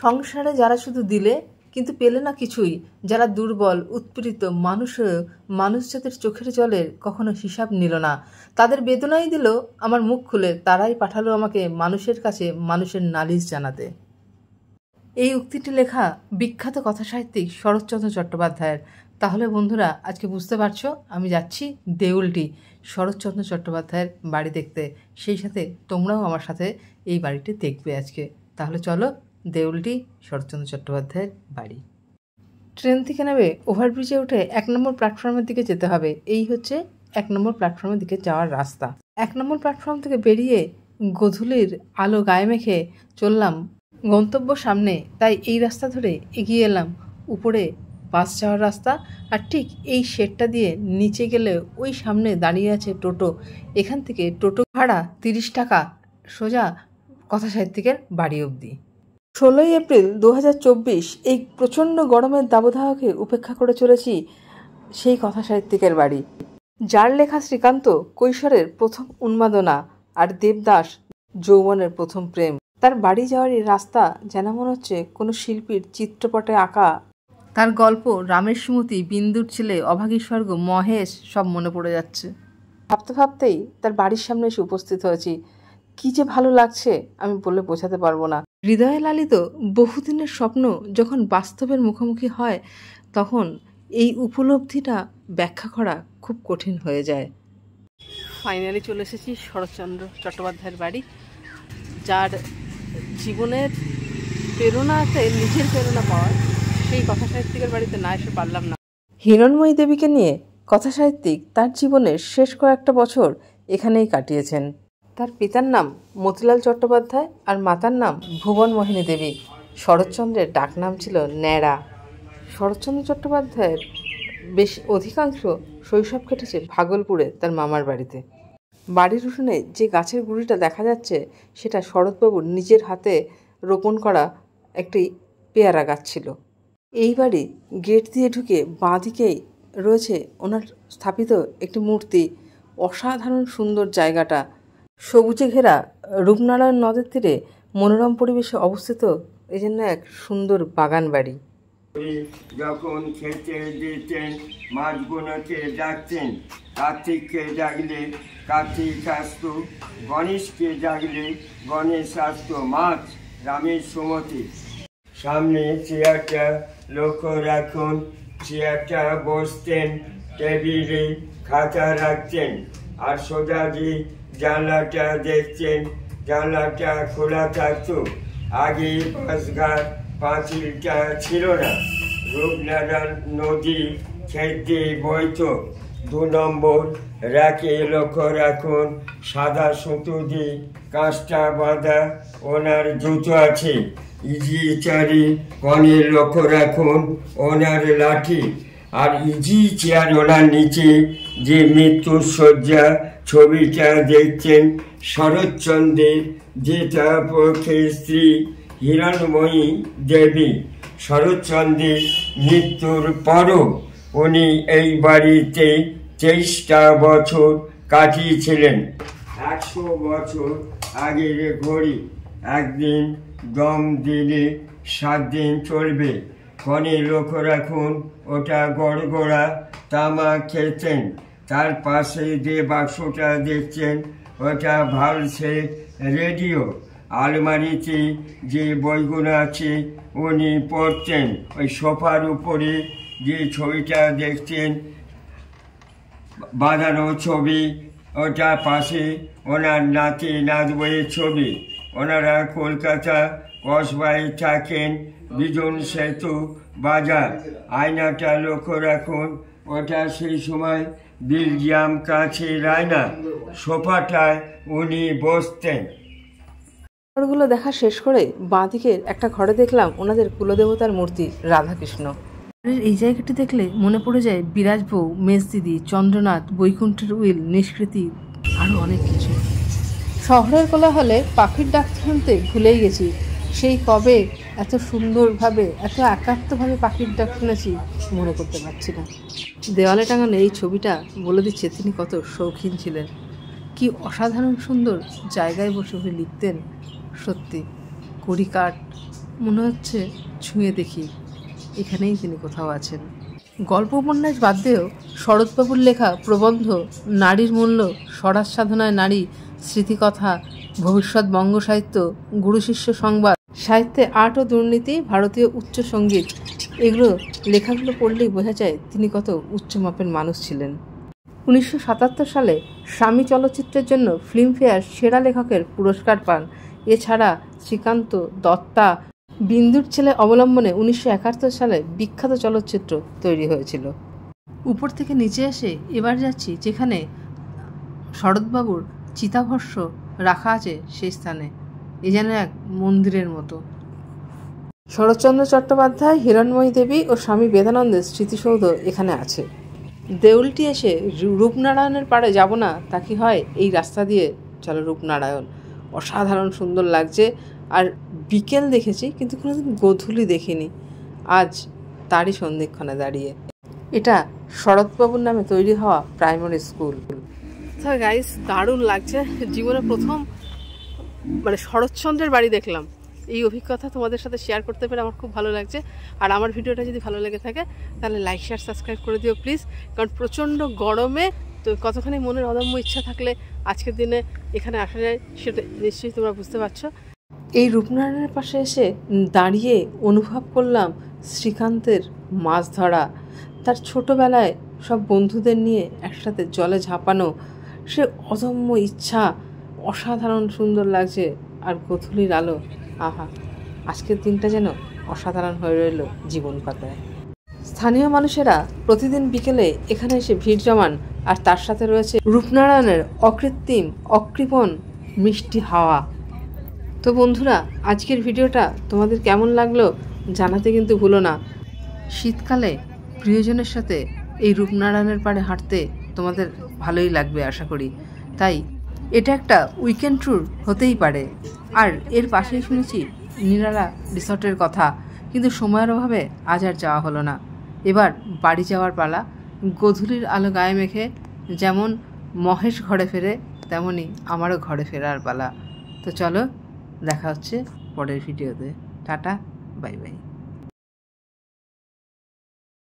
সংসারে যারা শুধু দিলে কিন্তু পেলে না কিছুই, যারা দুর্বল উৎপীড়িত মানুষ জাতির চোখের জলের কখনো হিসাব নিল না, তাদের বেদনাই দিল আমার মুখ খুলে, তারাই পাঠালো আমাকে মানুষের কাছে মানুষের নালিশ জানাতে। এই উক্তিটি লেখা বিখ্যাত কথাসাহিত্যিক শরৎচন্দ্র চট্টোপাধ্যায়ের। তাহলে বন্ধুরা, আজকে বুঝতে পারছো আমি যাচ্ছি দেউলটি শরৎচন্দ্র চট্টোপাধ্যায়ের বাড়ি দেখতে, সেই সাথে তোমরাও আমার সাথে এই বাড়িটি দেখবে আজকে। তাহলে চলো, দেউলটি শরৎচন্দ্র চট্টোপাধ্যায়ের বাড়ি। ট্রেন থেকে নেমে ওভারব্রিজে উঠে 1 নম্বর প্ল্যাটফর্মের দিকে যেতে হবে। এই হচ্ছে 1 নম্বর প্ল্যাটফর্মের দিকে যাওয়ার রাস্তা। 1 নম্বর প্ল্যাটফর্ম থেকে বেরিয়ে গোধূলির আলো গায়ে মেখে চললাম গন্তব্য সামনে, তাই এই রাস্তা ধরে এগিয়ে এলাম উপরে বাস যাওয়ার রাস্তা। আর ঠিক এই শেডটা দিয়ে নিচে গেলে ওই সামনে দাঁড়িয়ে আছে টোটো। এখান থেকে টোটো ভাড়া 30 টাকা, সোজা কথাসাহিত্যিকের বাড়ি অবধি। 16ই এপ্রিল 2024 এই প্রচণ্ড গরমের দাবদাহকে উপেক্ষা করে চলেছি সেই কথাসাহিত্যিকের বাড়ি, যার লেখা শ্রীকান্ত কৈশোরের প্রথম উন্মাদনা আর দেবদাস যৌবনের প্রথম প্রেম। তার বাড়ি যাওয়ার এই রাস্তা যেন মনে হচ্ছে কোনো শিল্পীর চিত্রপটে আঁকা। তার গল্প, রামের সুমতি, বিন্দুর ছেলে, অভাগী স্বর্গ, মহেশ সব মনে পড়ে যাচ্ছে। ভাবতে ভাবতেই তার বাড়ির সামনে এসে উপস্থিত হয়েছি। কি যে ভালো লাগছে আমি বলে বোঝাতে পারবো না। হৃদয়ে লালিত বহুদিনের স্বপ্ন যখন বাস্তবের মুখোমুখি হয়, তখন এই উপলব্ধিটা ব্যাখ্যা করা খুব কঠিন হয়ে যায়। ফাইনালি চলে এসেছি শরৎচন্দ্র চট্টোপাধ্যায়ের বাড়ি, যার জীবনের প্রেরণাতে নিজের প্রেরণা পাওয়ার সেই কথাসাহিত্যিকের বাড়িতে না এসে পারলাম না। হিরণময়ী দেবীকে নিয়ে কথাসাহিত্যিক তার জীবনের শেষ কয়েকটা বছর এখানেই কাটিয়েছেন। তার পিতার নাম মতিলাল চট্টোপাধ্যায় আর মাতার নাম ভুবনমোহিনী দেবী। শরৎচন্দ্রের ডাকনাম ছিল ন্যাড়া। শরৎচন্দ্র চট্টোপাধ্যায়ের বেশ অধিকাংশ শৈশব কেটেছে ভাগলপুরে তার মামার বাড়িতে। বাড়ির উঠোনে যে গাছের গুঁড়িটা দেখা যাচ্ছে সেটা শরৎবাবুর নিজের হাতে রোপণ করা একটি পেয়ারা গাছ ছিল। এই বাড়ি গেট দিয়ে ঢুকে বাঁ দিকেই রয়েছে ওনার স্থাপিত একটি মূর্তি। অসাধারণ সুন্দর জায়গাটা, সবুজে ঘেরা রূপনারায়ণ নদের তীরে মনোরম পরিবেশে অবস্থিত, এই জন্য এক সুন্দর বাগান বাড়ি। যখন খেতে দিতেন মাছগুলোকে ডাকতেন, কার্তিককে ডাকলে কার্তিক আসতো, গণেশকে ডাকলে গণেশ আসতো, মাছ রামের সুমতি। সামনে চেয়ারটা লক্ষ্য রাখুন, চেয়ারটা বসতেন, টেবিলে খাতা রাখতেন, আর সোজা যে জানলাটা দেখতেন জানলাটা খোলা থাকতো। আগে বাসঘাট পাঁচিলটা ছিল না, রূপনারায়ণ নদী ক্ষেত দিয়ে বইতো। 2 নম্বর র্যাকে লক্ষ্য রাখুন, সাদা সুতো দিয়ে কাঁচটা বাঁধা ওনার জুতো আছে। ইজি চারি কনে লক্ষ্য রাখুন ওনার লাঠি। আর ইজি চেয়ার ওনার নিচে যে মৃত্যুশয্যা ছবিটা দেখছেন শরৎচন্দ্রের, যেটা পক্ষের স্ত্রী হিরণময়ী দেবী। শরৎচন্দ্রের মৃত্যুর পরও উনি এই বাড়িতে 23টা বছর কাটিয়েছিলেন। 100 বছর আগের ঘড়ি, একদিন দম দিলে 7 দিন চলবে। কনে লক্ষ্য রাখুন, ওটা গড়গড়া তামা খেতেন। তার পাশে যে বাক্সটা দেখছেন ওটা ভালসের রেডিও। আলমারিতে যে বইগুলো আছে উনি পড়তেন। ওই সোফার উপরে যে ছবিটা দেখছেন বাঁধানো ছবি, ওটা পাশে ওনার নাতি নাতবইয়ের ছবি। ওনারা কলকাতা কসবায় থাকেন, বিজন সেতু বাজার। আয়নাটা লক্ষ্য রাখুন, ওটা সেই সময় বেলজিয়াম কাঁচের আয়না। সোফাটায় উনি বসতেন। ঘরগুলো দেখা শেষ করে বাঁ দিকের একটা ঘরে দেখলাম ওনাদের কুলদেবতার মূর্তি রাধাকৃষ্ণ। এই জায়গাটি দেখলে মনে পড়ে যায় বিরাজ বউ, মেজদিদি, চন্দ্রনাথ, বৈকুণ্ঠের উইল, নিষ্কৃতি, আরও অনেক কিছু। শহরের কোলাহলে পাখির ডাক শুনতে ভুলেই গেছি। সেই কবে এত সুন্দরভাবে, এত একাত্মভাবে পাখির ডাক শুনেছি মনে করতে পারছি না। দেওয়ালে টাঙানো এই ছবিটা বলে দিচ্ছে তিনি কত শৌখিন ছিলেন। কি কি অসাধারণ সুন্দর জায়গায় বসে বসে লিখতেন। সত্যি কড়িকাঠ মনে হচ্ছে ছুঁয়ে দেখি এখানেই তিনি কোথাও আছেন। গল্প উপন্যাস বাদ দিয়েও শরৎবাবুর লেখা প্রবন্ধ, নারীর মূল্য, স্বরাজ সাধনায় নারী, স্মৃতিকথা, ভবিষ্যৎ বঙ্গ সাহিত্য, গুরু শিষ্য সংবাদ, সাহিত্যে আর্ট ও দুর্নীতি, ভারতীয় উচ্চ সঙ্গীত, এগুলো লেখাগুলো পড়লেই বোঝা যায় তিনি কত উচ্চমাপের মানুষ ছিলেন। 1977 সালে স্বামী চলচ্চিত্রের জন্য ফিল্মফেয়ার সেরা লেখকের পুরস্কার পান। এছাড়া শ্রীকান্ত, দত্তা, বিন্দুর ছেলে অবলম্বনে 1971 সালে বিখ্যাত চলচ্চিত্র তৈরি হয়েছিল। উপর থেকে নিচে এসে এবার যাচ্ছি যেখানে শরৎবাবুর চিতাভস্ম রাখা আছে সেই স্থানে। এ যেন এক মন্দিরের মতো। শরৎচন্দ্র চট্টোপাধ্যায়, হিরণময়ী দেবী ও স্বামী বেদানন্দের স্মৃতিসৌধ এখানে আছে। দেউলটি এসে রূপনারায়ণের পাড়ে যাব না তা কি হয়? এই রাস্তা দিয়ে চলো রূপনারায়ণ। অসাধারণ সুন্দর লাগছে। আর বিকেল দেখেছি কিন্তু কোনোদিন গোধূলি দেখিনি। আজ তারই সন্ধিক্ষণে দাঁড়িয়ে। এটা শরৎবাবুর নামে তৈরি হওয়া প্রাইমারি স্কুল। গাইস, দারুণ লাগছে। জীবনে প্রথম শরৎচন্দ্রের বাড়ি দেখলাম। এই অভিজ্ঞতা তোমাদের সাথে শেয়ার করতে পেরে আমার খুব ভালো লাগছে। আর আমার ভিডিওটা যদি ভালো লেগে থাকে তাহলে লাইক, শেয়ার, সাবস্ক্রাইব করে দিও প্লিজ। কারণ প্রচণ্ড গরমে তো কতখানি মনের অদম্য ইচ্ছা থাকলে আজকের দিনে এখানে আসা যায় সেটা নিশ্চয়ই তোমরা বুঝতে পারছো। এই রূপনারায়ণের পাশে এসে দাঁড়িয়ে অনুভব করলাম শ্রীকান্তের মাছ ধরা, তার ছোটোবেলায় সব বন্ধুদের নিয়ে একসাথে জলে ঝাঁপানো, সে অদম্য ইচ্ছা। অসাধারণ সুন্দর লাগছে। আর গোধূলির আলো, আহা, আজকের দিনটা যেন অসাধারণ হয়ে রইল জীবন পাতায়। স্থানীয় মানুষেরা প্রতিদিন বিকেলে এখানে এসে ভিড় জমান। আর তার সাথে রয়েছে রূপনারায়ণের অকৃত্রিম, অকৃপণ মিষ্টি হাওয়া। তো বন্ধুরা, আজকের ভিডিওটা তোমাদের কেমন লাগলো জানাতে কিন্তু ভুলো না। শীতকালে প্রিয়জনের সাথে এই রূপনারায়ণের পাড়ে হাঁটতে তোমাদের ভালোই লাগবে আশা করি। তাই এটা একটা উইকেন্ড ট্যুর হতেই পারে। আর এর পাশেই শুনেছি নিরালা রিসর্টের কথা, কিন্তু সময়ের অভাবে আজ আর যাওয়া হলো না। এবার বাড়ি যাওয়ার পালা। গোধূলির আলো গায়ে মেখে যেমন মহেশ ঘরে ফেরে তেমনই আমারও ঘরে ফেরার পালা। তো চলো, দেখা হচ্ছে পরের ভিডিওতে। Tata, bye bye.